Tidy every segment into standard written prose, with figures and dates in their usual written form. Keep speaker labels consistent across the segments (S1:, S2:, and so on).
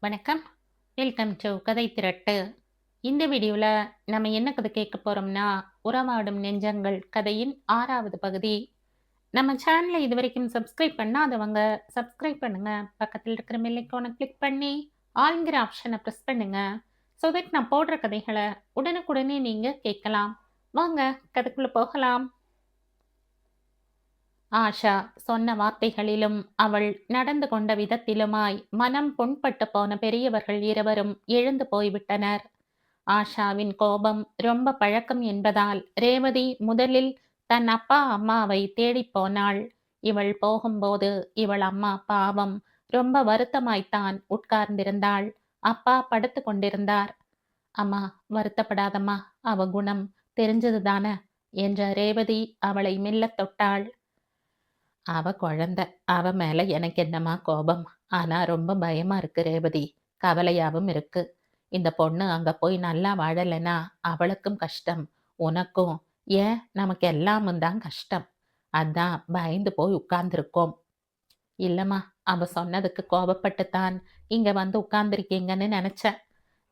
S1: வணக்கம். Welcome to கதை திரட்டு. இந்த வீடியோவில் நம்ம என்ன கதை கேட்க போறோம்னா, உறவாடும் நெஞ்சங்கள் கதையின் 6வது பகுதி. நம்ம சேனலை இதுவரைக்கும் சப்ஸ்கிரைப் பண்ணாதவங்க சப்ஸ்கிரைப் பண்ணுங்க. பக்கத்தில் இருக்கிற பெல் ஐகானை கிளிக் பண்ணி ஆல்ங்கிற ஆப்ஷனை ப்ரெஸ் பண்ணுங்க. ஸோ தட் நான் போடுற கதைகளை உடனுக்குடனே நீங்க கேட்கலாம். வாங்க கதைக்குள்ள போகலாம். ஆஷா சொன்ன வார்த்தைகளிலும் அவள் நடந்து கொண்ட விதத்திலுமாய் மனம் புண்பட்டு போன பெரியவர்கள் இருவரும் எழுந்து போய்விட்டனர். ஆஷாவின் கோபம் ரொம்ப பழக்கம் என்பதால் ரேவதி முதலில் தன் அப்பா அம்மாவை தேடிப் போனாள். இவள் போகும்போது இவள் அம்மா பாவம் ரொம்ப வருத்தமாய்த்தான் உட்கார்ந்திருந்தாள். அப்பா படுத்து கொண்டிருந்தார். அம்மா, வருத்தப்படாதம்மா, அவ குணம் தெரிஞ்சதுதானே என்ற ரேவதி அவளை மெல்லத் தொட்டாள். அவ குழந்தை. அவ மேல எனக்கு என்னம்மா கோபம்? ஆனா ரொம்ப பயமா இருக்கு ரேவதி. கவலையாவும் இருக்கு. இந்த பொண்ணு அங்க போய் நல்லா வாழலைன்னா அவளுக்கும் கஷ்டம். உனக்கும். ஏன் நமக்கு எல்லாமும் தான் கஷ்டம். அதான் பயந்து போய் உட்கார்ந்துருக்கோம். இல்லம்மா, அவ சொன்னதுக்கு கோபப்பட்டுத்தான் இங்க வந்து உட்கார்ந்துருக்கீங்கன்னு நினைச்சேன்.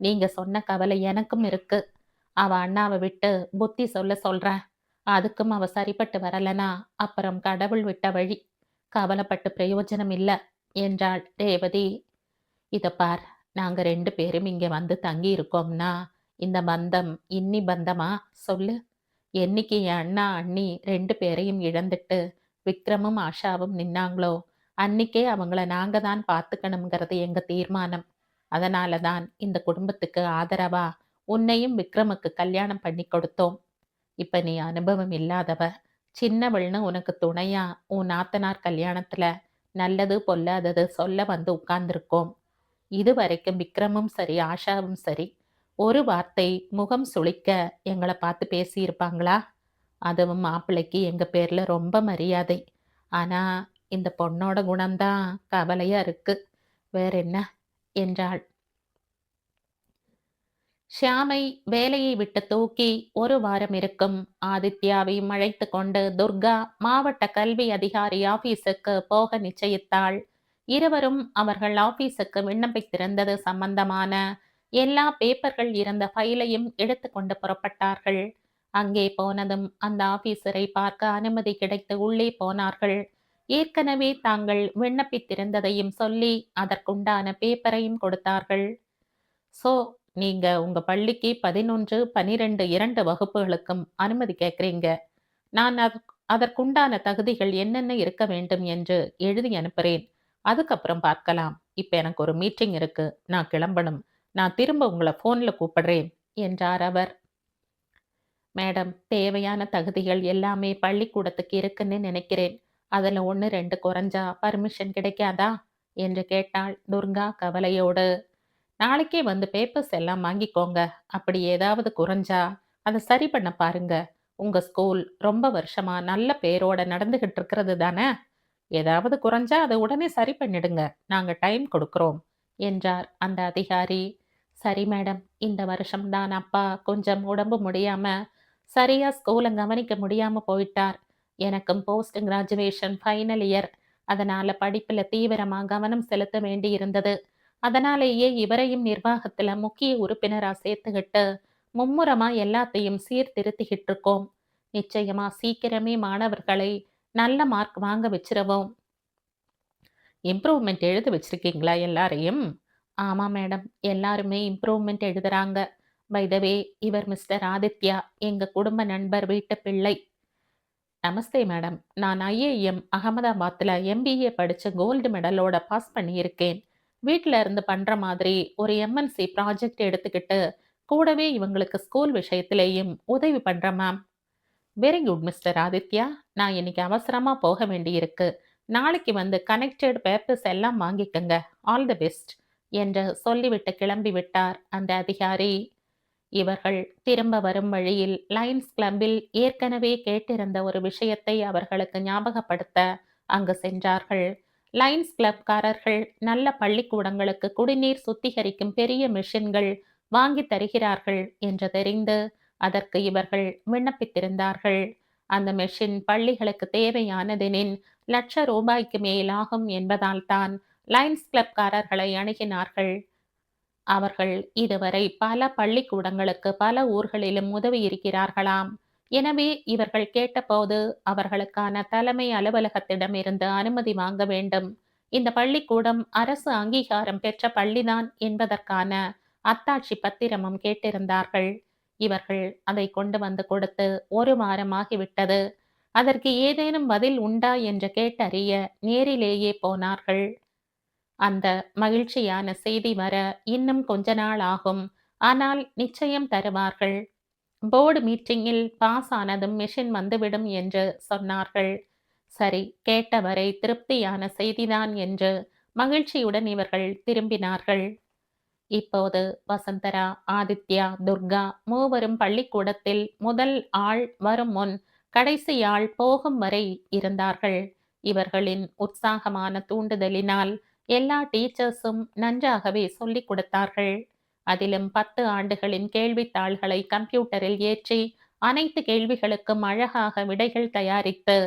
S1: நீங்க சொன்ன கவலை எனக்கும் இருக்கு. அவ அண்ணாவை விட்டு புத்தி சொல்றேன். அதுக்கும் அவ சரிப்பட்டு வரலனா அப்புறம் கடவுள் விட்ட வழி. கவலைப்பட்டு பிரயோஜனம் இல்ல என்றாள் ரேவதி. இத பார், நாங்க 2 பேரும் இங்க வந்து தங்கி இருக்கோம்னா இந்த பந்தம் இன்னி பந்தமா சொல்லு. என்னைக்கு என் அண்ணா அண்ணி 2 பேரையும் இழந்துட்டு விக்ரமும் ஆஷாவும் நின்னாங்களோ அன்னிக்கே அவங்கள நாங்க தான் பார்த்துக்கணுங்கிறது எங்க தீர்மானம். அதனால தான் இந்த குடும்பத்துக்கு ஆதரவா உன்னையும் விக்ரமுக்கு கல்யாணம் பண்ணி கொடுத்தோம். இப்ப நீ அனுபவம் இல்லாதவ, சின்னவள்னு உனக்கு துணையா உன் நாத்தனார் கல்யாணத்துல நல்லது பொல்லாதது சொல்ல வந்து உட்கார்ந்திருக்கோம். இதுவரைக்கும் விக்ரமும் சரி ஆஷாவும் சரி ஒரு வார்த்தை முகம் சுளிக்க எங்களை பார்த்து பேசியிருப்பாங்களா? அதுவும் மாப்பிள்ளைக்கு எங்க பேர்ல ரொம்ப மரியாதை. ஆனா இந்த பொண்ணோட குணம்தான் கவலையா இருக்கு. வேற என்ன என்றாள். ஷியாமை வேலையை விட்டு தூக்கி ஒரு வாரம் இருக்கும். ஆதித்யாவையும் அழைத்து கொண்டு துர்கா மாவட்ட கல்வி அதிகாரி ஆபீஸுக்கு போக நிச்சயித்தாள். இருவரும் அவர்கள் ஆபீஸுக்கு விண்ணப்பித்திருந்தது சம்பந்தமான எல்லா பேப்பர்கள் இருந்த ஃபைலையும் எடுத்துக்கொண்டு புறப்பட்டார்கள். அங்கே போனதும் அந்த ஆபீசரை பார்க்க அனுமதி கிடைத்து உள்ளே போனார்கள். ஏற்கனவே தாங்கள் விண்ணப்பித்திருந்ததையும் சொல்லி அதற்குண்டான பேப்பரையும் கொடுத்தார்கள். ஸோ, நீங்க உங்க பள்ளிக்கு 11, 12 2 வகுப்புகளுக்கும் அனுமதி கேட்குறீங்க. நான் அதற்குண்டான தகுதிகள் என்னென்ன இருக்க வேண்டும் என்று எழுதி அனுப்புறேன். அதுக்கப்புறம் பார்க்கலாம். இப்ப எனக்கு ஒரு மீட்டிங் இருக்கு. நான் கிளம்பணும். நான் திரும்ப உங்கள ஃபோன்ல கூப்பிடுறேன் என்றார் அவர். மேடம், தேவையான தகுதிகள் எல்லாமே பள்ளிக்கூடத்துக்கு இருக்குன்னு நினைக்கிறேன். அதுல 1, 2 குறைஞ்சா பர்மிஷன் கிடைக்காதா என்று கேட்டாள் துர்கா கவலையோடு. நாளைக்கே வந்து பேப்பர்ஸ் எல்லாம் வாங்கிக்கோங்க. அப்படி ஏதாவது குறைஞ்சா அதை சரி பண்ண பாருங்க. உங்க ஸ்கூல் ரொம்ப வருஷமா நல்ல பேரோட நடந்துகிட்டு இருக்கிறது தானே. ஏதாவது குறைஞ்சா அதை உடனே சரி பண்ணிடுங்க. நாங்க டைம் கொடுக்குறோம் என்றார் அந்த அதிகாரி. சரி மேடம், இந்த வருஷம் தான் அப்பா கொஞ்சம் உடம்பு முடியாம சரியா ஸ்கூலை கவனிக்க முடியாம போயிட்டார். எனக்கும் போஸ்ட் கிராஜுவேஷன் ஃபைனல் இயர். அதனால படிப்புல தீவிரமா கவனம் செலுத்த வேண்டி இருந்தது. அதனாலேயே இவரையும் நிர்வாகத்துல முக்கிய உறுப்பினரா சேர்த்துக்கிட்டு மும்முரமா எல்லாத்தையும் சீர்திருத்திக்கிட்டு இருக்கோம். நிச்சயமா சீக்கிரமே மாணவர்களை நல்ல மார்க் வாங்க வச்சிருவோம். இம்ப்ரூவ்மெண்ட் எழுத வச்சிருக்கீங்களா எல்லாரையும்? ஆமா மேடம், எல்லாருமே இம்ப்ரூவ்மெண்ட் எழுதுறாங்க. பை த வே, இவர் மிஸ்டர் ஆதித்யா, எங்க குடும்ப நண்பர் வீட்டு பிள்ளை. நமஸ்தே மேடம், நான் ஐஏஎம் அகமதாபாத்தில் எம்பிஏ படித்து கோல்டு மெடலோட பாஸ் பண்ணியிருக்கேன். வீட்டில் இருந்து பண்ணுற மாதிரி ஒரு எம்என்சி ப்ராஜெக்ட் எடுத்துக்கிட்டு கூடவே இவங்களுக்கு ஸ்கூல் விஷயத்திலேயும் உதவி பண்ணுறேன் ma'am. Very good mister Aditya. நான் இன்னைக்கு அவசரமாக போக வேண்டியிருக்கு. நாளைக்கு வந்து கனெக்டட் பேப்பர்ஸ் எல்லாம் வாங்கிக்கங்க. ஆல் தி பெஸ்ட் என்று சொல்லிவிட்டு கிளம்பி விட்டார் அந்த அதிகாரி. இவர்கள் திரும்ப வரும் வழியில் லயன்ஸ் கிளப்பில் ஏற்கனவே கேட்டிருந்த ஒரு விஷயத்தை அவர்களுக்கு ஞாபகப்படுத்த அங்கு சென்றார்கள். லயன்ஸ் கிளப்காரர்கள் நல்ல பள்ளிக்கூடங்களுக்கு குடிநீர் சுத்திகரிக்கும் பெரிய மிஷின்கள் வாங்கி தருகிறார்கள் என்று தெரிந்து அதற்கு இவர்கள் விண்ணப்பித்திருந்தார்கள். அந்த மெஷின் பள்ளிகளுக்கு தேவையானதெனின் லட்ச ரூபாய்க்கு மேலாகும் என்பதால் தான் லயன்ஸ் கிளப்காரர்களை அணுகினார்கள். அவர்கள் இதுவரை பல பள்ளிக்கூடங்களுக்கு பல ஊர்களிலும் உதவியிருக்கிறார்களாம். எனவே இவர்கள் கேட்டபோது அவர்களுக்கான தலைமை அலுவலகத்திடமிருந்து அனுமதி வாங்க வேண்டும். இந்த பள்ளிக்கூடம் அரசு அங்கீகாரம் பெற்ற பள்ளிதான் என்பதற்கான அத்தாட்சி பத்திரமும் கேட்டிருந்தார்கள். இவர்கள் அதை கொண்டு வந்து கொடுத்து 1 வாரமாகிவிட்டது. அதற்கு ஏதேனும் பதில் உண்டா என்று கேட்டறிய நேரிலேயே போனார்கள். அந்த மகிழ்ச்சியான செய்தி வர இன்னும் கொஞ்ச நாள் ஆகும். ஆனால் நிச்சயம் தருவார்கள். போர்டு மீட்டிங்கில் பாஸ் ஆனதும் மெஷின் வந்துவிடும் என்று சொன்னார்கள். சரி, கேட்டவரை திருப்தியான செய்திதான் என்று மகிழ்ச்சியுடன் இவர்கள் திரும்பினார்கள். இப்போது வசந்தரா, ஆதித்யா, துர்கா மூவரும் பள்ளிக்கூடத்தில் முதல் ஆள் வரும் முன் கடைசி ஆள் போகும் வரை இருந்தார்கள். இவர்களின் உற்சாகமான தூண்டுதலினால் எல்லா டீச்சர்ஸும் நன்றாகவே சொல்லிக் கொடுத்தார்கள். அதிலும் 10 ஆண்டுகளின் கேள்வித்தாள்களை கம்ப்யூட்டரில் ஏற்றி அனைத்து கேள்விகளுக்கும் அழகாக விடைகள் தயாரித்து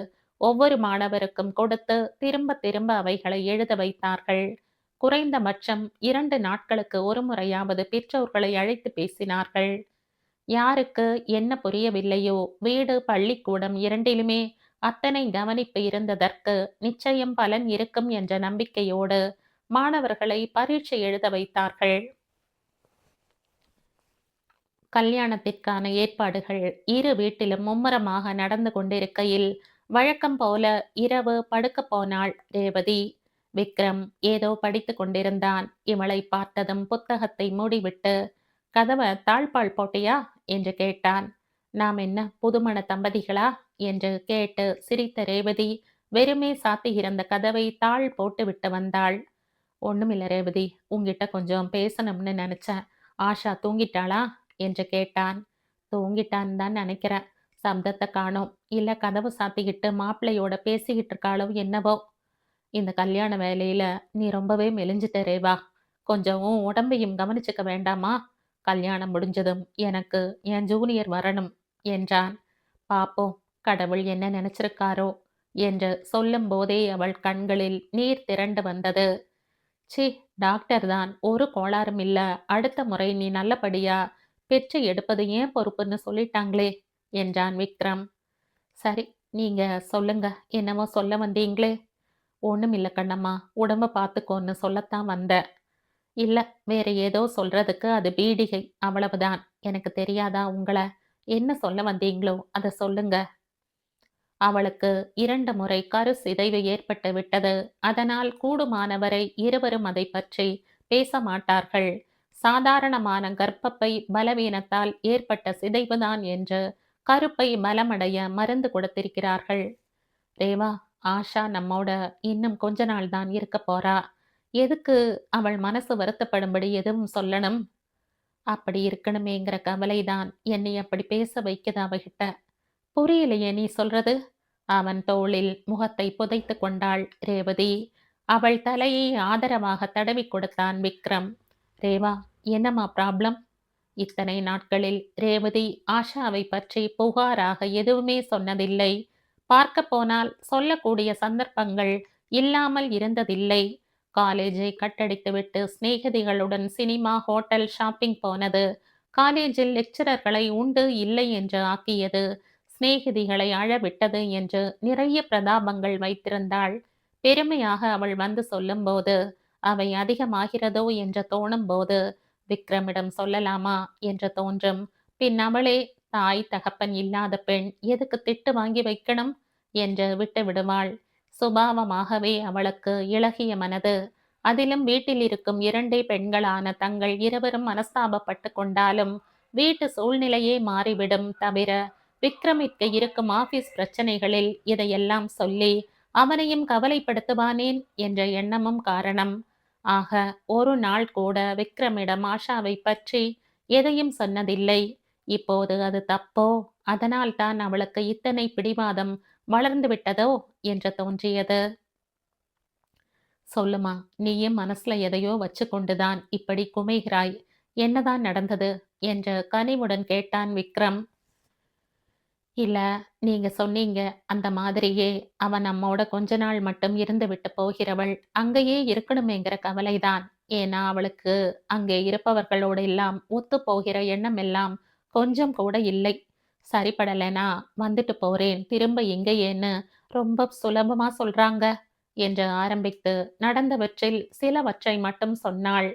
S1: ஒவ்வொரு மாணவருக்கும் கொடுத்து திரும்ப திரும்ப அவைகளை எழுத வைத்தார்கள். குறைந்தபட்சம் 2 நாட்களுக்கு ஒரு முறையாவது பெற்றோர்களை அழைத்து பேசினார்கள். யாருக்கு என்ன புரியவில்லையோ வீடு பள்ளிக்கூடம் இரண்டிலுமே அத்தனை கவனிப்பு இருந்ததற்கு நிச்சயம் பலன் இருக்கும் என்ற நம்பிக்கையோடு மாணவர்களை பரீட்சை எழுத வைத்தார்கள். கல்யாணத்திற்கான ஏற்பாடுகள் இரு வீட்டிலும் மும்முரமாக நடந்து கொண்டிருக்கையில் வழக்கம் போல இரவு படுக்கப் போனாள் ரேவதி. விக்ரம் ஏதோ படித்து கொண்டிருந்தான். இவளை பார்த்ததும் புத்தகத்தை மூடிவிட்டு, கதவை தாழ்பால் போட்டியா என்று கேட்டான். நாம் என்ன புதுமண தம்பதிகளா என்று கேட்டு சிரித்த ரேவதி வெறுமே சாத்தியிருந்த கதவை தாழ் போட்டு விட்டு வந்தாள். ஒண்ணுமில்ல ரேவதி, உன்கிட்ட கொஞ்சம் பேசணும்னு நினைச்சேன். ஆஷா தூங்கிட்டாளா என்று கேட்டான். தூங்கிட்டான்னு தான் நினைக்கிறேன். சப்தத்தை காணோம். இல்ல கதவு சாத்திக்கிட்டு மாப்பிள்ளையோட பேசிக்கிட்டு இருக்காளோ என்னவோ. இந்த கல்யாண வேலையில நீ ரொம்பவே மெலிஞ்சிட்ட ரேவா. கொஞ்சம் உன் உடம்பையும் கவனிச்சுக்க வேண்டாமா? கல்யாணம் முடிஞ்சதும் எனக்கு என் ஜூனியர் வரணும் என்றான். பாப்போம், கடவுள் என்ன நினைச்சிருக்காரோ என்று சொல்லும் போதே அவள் கண்களில் நீர் திரண்டு வந்தது. சி, டாக்டர் தான் ஒரு கோளாறும் இல்ல, அடுத்த முறை நீ நல்லபடியா பெற்று எடுப்பது ஏன் பொறுப்புன்னு சொல்லிட்டாங்களே என்றான் விக்ரம். சரி, நீங்க சொல்லுங்க, என்னவோ சொல்ல வந்தீங்களே. ஒண்ணுமில்ல கண்ணம்மா, உடம்ப பார்த்துக்கோன்னு சொல்லத்தான் வந்தேன். இல்ல, வேற ஏதோ சொல்றதுக்கு அது பீடிகை, அவ்வளவுதான். எனக்கு தெரியாதா உங்கள? என்ன சொல்ல வந்தீங்களோ அத சொல்லுங்க. அவளுக்கு 2 முறை கரு சிதைவு ஏற்பட்டு விட்டது. அதனால் கூடுமானவரை இருவரும் அதை பற்றி பேச மாட்டார்கள். சாதாரணமான கர்ப்பப்பை பலவீனத்தால் ஏற்பட்ட சிதைவுதான் என்று கருப்பை பலமடைய மருந்து கொடுத்திருக்கிறார்கள். ரேவா, ஆஷா நம்மோட இன்னும் கொஞ்ச நாள் தான் இருக்க போறா. எதுக்கு அவள் மனசு வருத்தப்படும்படி எதுவும் சொல்லணும்? அப்படி இருக்கணுமேங்கிற கவலைதான் என்னை அப்படி பேச வைக்குது அவகிட்ட. புரியலையே நீ சொல்றது. அவன் தோளில் முகத்தை புதைத்து கொண்டாள் ரேவதி. அவள் தலையை ஆதரவாக தடவி கொடுத்தான் விக்ரம். ரேவா, என்னம்மா ப்ராப்ளம்? இத்தனை நாட்களில் ரேவதி ஆஷாவை பற்றி புகாராக எதுவுமே சொன்னதில்லை. பார்க்க போனால் சொல்லக்கூடிய சந்தர்ப்பங்கள் இல்லாமல் இருந்ததில்லை. காலேஜை கட்டடித்துவிட்டு சிநேகிதிகளுடன் சினிமா, ஹோட்டல், ஷாப்பிங் போனது. காலேஜில் லெக்சரர்களை உண்டு இல்லை என்று ஆக்கியது. சிநேகிதிகளை அழவிட்டது என்று நிறைய பிரதாபங்கள் வைத்திருந்தாள். பெருமையாக அவள் வந்து சொல்லும்போது அவை அதிகமாகிறதோ என்று தோணும் போது விக்ரமிடம் சொல்லலாமா என்று தோன்றும். பின் அவளே தாய் தகப்பன் இல்லாத பெண், எதுக்கு திட்டு வாங்கி வைக்கணும் என்று விட்டு விடுவாள். சுபாவமாகவே அவளுக்கு இளகிய மனது. அதிலும் வீட்டில் இருக்கும் 2 பெண்களான தங்கள் இருவரும் மனஸ்தாபப்பட்டு கொண்டாலும் வீட்டு சூழ்நிலையே மாறிவிடும் தவிர விக்ரமிற்கு இருக்கும் ஆபீஸ் பிரச்சனைகளில் இதையெல்லாம் சொல்லி அவனையும் கவலைப்படுத்துவானேன் என்ற எண்ணமும் காரணம். ஆக ஒரு நாள் கூட விக்ரமிடம் ஆஷாவை பற்றி எதையும் சொன்னதில்லை. இப்போது அது தப்போ? அதனால் தான் அவளுக்கு இத்தனை பிடிவாதம் வளர்ந்து விட்டதோ என்று தோன்றியது. சொல்லுமா, நீயும் மனசுல எதையோ வச்சு கொண்டுதான் இப்படி குமைகிறாய். என்னதான் நடந்தது என்று கனிவுடன் கேட்டான் விக்ரம். இல்ல, நீங்க சொன்னீங்க அந்த மாதிரியே அவன் நம்மோட கொஞ்ச நாள் மட்டும் இருந்து விட்டு போகிறவள், அங்கேயே இருக்கணுமேங்கிற கவலைதான் ஏன்னா அவளுக்கு அங்கே இருப்பவர்களோட எல்லாம் ஒத்துப்போகிற எண்ணம் எல்லாம் கொஞ்சம் கூட இல்லை. சரிப்படலைனா வந்துட்டு போறேன், திரும்ப எங்கேயேன்னு ரொம்ப சுலபமா சொல்றாங்க என்று ஆரம்பித்து நடந்தவற்றில் சிலவற்றை மட்டும் சொன்னாள்.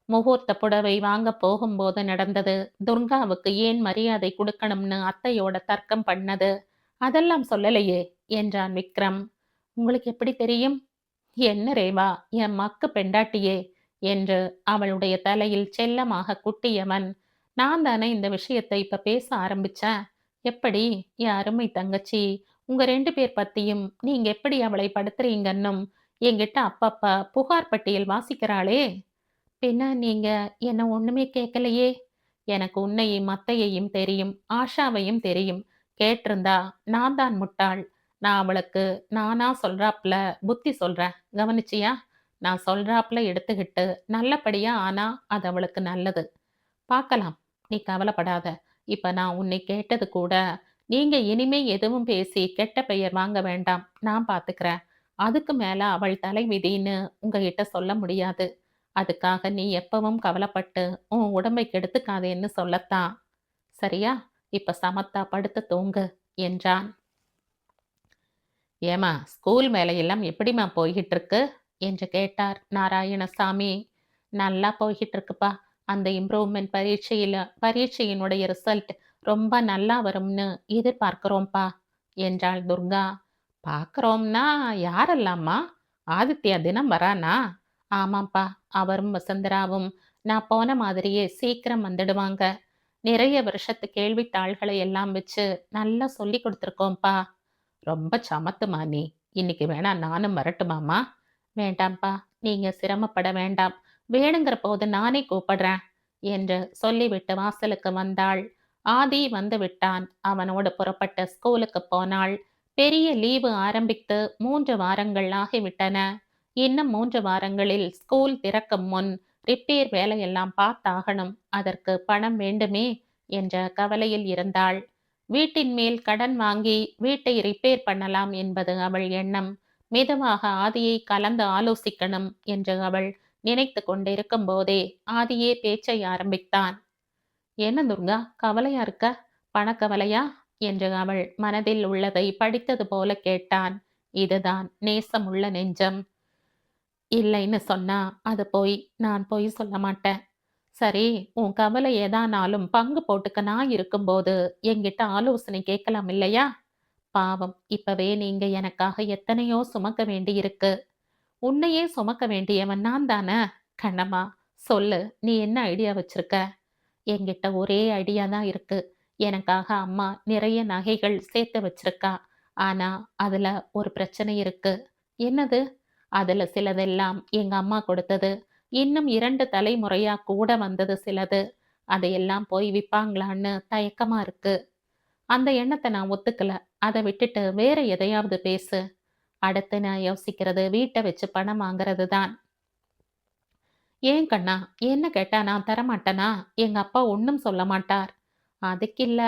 S1: முகூர்த்த புடவை வாங்க போகும்போது நடந்தது, துர்காவுக்கு ஏன் மரியாதை கொடுக்கணும்னு அத்தையோட தர்க்கம் பண்ணது, அதெல்லாம் சொல்லலையே என்றான் விக்ரம். உங்களுக்கு எப்படி தெரியும்? என்ன ரேவா, என் மக்கு பெண்டாட்டியே என்று அவளுடைய தலையில் செல்லமாக குட்டியவன். நான் தானே இந்த விஷயத்தை இப்ப பேச ஆரம்பிச்சேன். எப்படி என் அருமை தங்கச்சி, உங்க 2 பேர் பத்தியும் நீங்க எப்படி அவளை படுத்துறீங்கன்னும் என்கிட்ட அப்பப்ப புகார் பட்டியல் வாசிக்கிறாளே. பின்ன நீங்க என்ன ஒண்ணுமே கேட்கலையே. எனக்கு உன்னையும் அத்தையையும் தெரியும், ஆஷாவையும் தெரியும். கேட்டிருந்தா நான் தான் முட்டாள். நான் அவளுக்கு நானா சொல்றாப்ல புத்தி சொல்றேன். கவனிச்சியா? நான் சொல்றாப்ல எடுத்துக்கிட்டு நல்லபடியா ஆனா அது அவளுக்கு நல்லது. பார்க்கலாம். நீ கவலைப்படாத. இப்ப நான் உன்னை கேட்டது கூட, நீங்க இனிமே எதுவும் பேசி கெட்ட பெயர் வாங்க வேண்டாம். நான் பார்த்துக்கிறேன். அதுக்கு மேல அவள் தலைவிதின்னு உங்ககிட்ட சொல்ல முடியாது. அதுக்காக நீ எப்பவும் கவலைப்பட்டு உன் உடம்பை கெடுத்துக்காதேன்னு சொல்லத்தான். சரியா? இப்ப சமத்தா படுத்து தூங்கு என்றான். ஏம்மா, ஸ்கூல் வேலையெல்லாம் எப்படிம்மா போய்கிட்டு இருக்கு என்று கேட்டார் நாராயணசாமி. நல்லா போய்கிட்டு இருக்குப்பா. அந்த இம்ப்ரூவ்மெண்ட் பரீட்சையினுடைய ரிசல்ட் ரொம்ப நல்லா வரும்னு எதிர்பார்க்கிறோம்ப்பா என்றாள் துர்கா. பார்க்குறோம்னா யாரெல்லாம்மா? ஆதித்யா தினம் வரானா? ஆமாம்ப்பா, அவரும் வசந்தராவும் நான் போன மாதிரியே சீக்கிரம் வந்துடுவாங்க. நிறைய வருஷத்து கேள்வித்தாள்களை எல்லாம் வச்சு நல்லா சொல்லி கொடுத்துருக்கோம்ப்பா. ரொம்ப சமத்துமா நீ. இன்னைக்கு வேணா நானும் வரட்டுமாம்மா? வேண்டாம்ப்பா, நீங்க சிரமப்பட வேண்டாம். வேணுங்கிற போது நானே கூப்பிடுறேன் என்று சொல்லிவிட்டு வாசலுக்கு வந்தாள். ஆதி வந்து விட்டான். அவனோடு புறப்பட்ட ஸ்கூலுக்கு போனாள். பெரிய லீவு ஆரம்பித்து 3 வாரங்கள் ஆகிவிட்டன. இன்னும் 3 வாரங்களில் ஸ்கூல் திறக்கும் முன் ரிப்பேர் வேலையெல்லாம் பார்த்தாகணும். அதற்கு பணம் வேண்டுமே என்ற கவலையில் இருந்தாள். வீட்டின் மேல் கடன் வாங்கி வீட்டை ரிப்பேர் பண்ணலாம் என்பது அவள் எண்ணம். மெதுவாக ஆதியை கலந்து ஆலோசிக்கணும் என்று அவள் நினைத்து கொண்டிருக்கும் போதே ஆதியே பேச்சை ஆரம்பித்தான். என்ன துர்கா, கவலையா இருக்க? பணக்கவலையா என்று அவள் மனதில் உள்ளதை படித்தது போல கேட்டான். இதுதான் நேசமுள்ள நெஞ்சம். இல்லைன்னு சொன்னா அது பொய். நான் பொய் சொல்ல மாட்டேன். சரி, உன் கவலை ஏதானாலும் பங்கு போட்டுக்க நான் இருக்கும்போது என்கிட்ட ஆலோசனை கேட்கலாம் இல்லையா? பாவம், இப்பவே நீங்க எனக்காக எத்தனையோ சுமக்க வேண்டியிருக்கு. உன்னையே சுமக்க வேண்டியவன் நான் தானே. கண்ணம்மா, சொல்லு, நீ என்ன ஐடியா வச்சிருக்க? என்கிட்ட ஒரே ஐடியா தான் இருக்கு. எனக்காக அம்மா நிறைய நகைகள் சேர்த்து வச்சிருக்கா. ஆனா அதுல ஒரு பிரச்சனை இருக்கு. என்னது? அதுல சிலதெல்லாம் எங்க அம்மா கொடுத்தது. இன்னும் 2 தலைமுறையா கூட வந்தது சிலது. அதையெல்லாம் போய் விப்பாங்களான்னு தயக்கமா இருக்கு. அந்த எண்ணத்தை நான் ஒத்துக்கல. அதை விட்டுட்டு வேற எதையாவது பேசு. அடுத்து நான் யோசிக்கிறது வீட்டை வச்சு பணம் வாங்குறது தான். ஏன் கண்ணா, என்ன கேட்டா நான் தரமாட்டேனா? எங்க அப்பா ஒண்ணும் சொல்ல மாட்டார். அதுக்கில்ல